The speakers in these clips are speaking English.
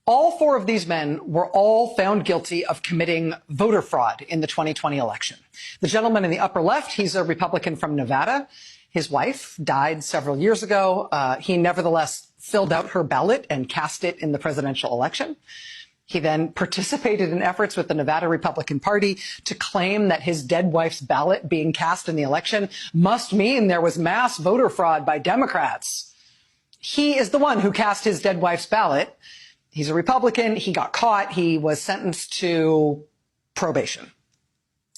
All four of these men were all found guilty of committing voter fraud in the 2020 election. The gentleman in the upper left, he's a Republican from Nevada. His wife died several years ago. He nevertheless filled out her ballot and cast it in the presidential election. He then participated in efforts with the Nevada Republican Party to claim that his dead wife's ballot being cast in the election must mean there was mass voter fraud by Democrats. He is the one who cast his dead wife's ballot. He's a Republican. He got caught. He was sentenced to probation.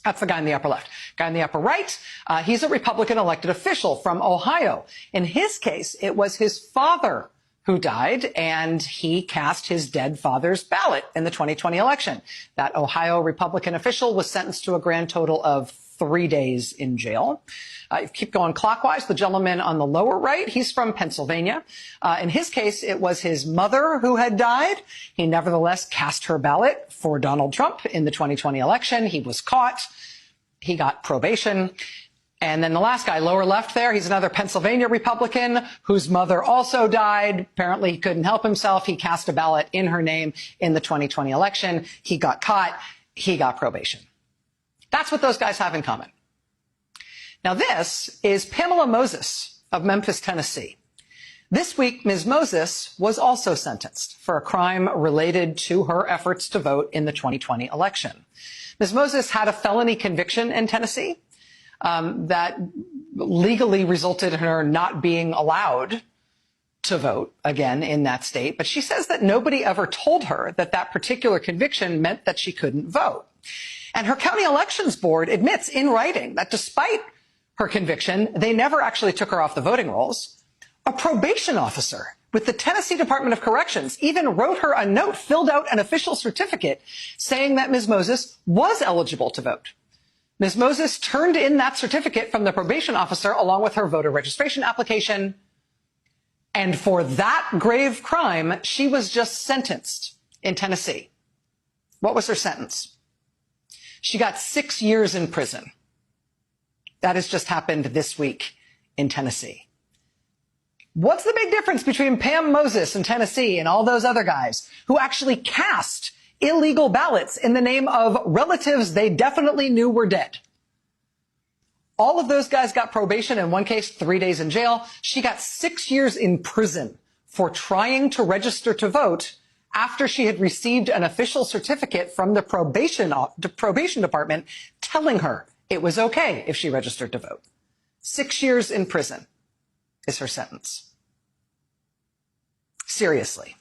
That's the guy in the upper left. Guy in the upper right, he's a Republican elected official from Ohio. In his case, it was his father who died, and he cast his dead father's ballot in the 2020 election. That Ohio Republican official was sentenced to a grand total of 3 days in jail. Keep going clockwise. The gentleman on the lower right, he's from Pennsylvania. In his case, it was his mother who had died. He nevertheless cast her ballot for Donald Trump in the 2020 election. He was caught. He got probation. And then the last guy, lower left there, he's another Pennsylvania Republican whose mother also died. Apparently, he couldn't help himself. He cast a ballot in her name in the 2020 election. He got caught. He got probation. That's what those guys have in common. Now, this is Pamela Moses of Memphis, Tennessee. This week, Ms. Moses was also sentenced for a crime related to her efforts to vote in the 2020 election. Ms. Moses had a felony conviction in Tennessee that legally resulted in her not being allowed to vote again in that state. But she says that nobody ever told her that that particular conviction meant that she couldn't vote. And her county elections board admits in writing that despite her conviction, they never actually took her off the voting rolls. A probation officer with the Tennessee Department of Corrections even wrote her a note, filled out an official certificate saying that Ms. Moses was eligible to vote. Ms. Moses turned in that certificate from the probation officer along with her voter registration application. And for that grave crime, she was just sentenced in Tennessee. What was her sentence? She got 6 years in prison. That has just happened this week in Tennessee. What's the big difference between Pam Moses in Tennessee and all those other guys who actually cast illegal ballots in the name of relatives they definitely knew were dead? All of those guys got probation, in one case 3 days in jail. She got 6 years in prison for trying to register to vote after she had received an official certificate from the probation department telling her it was okay if she registered to vote. 6 years in prison is her sentence. Seriously.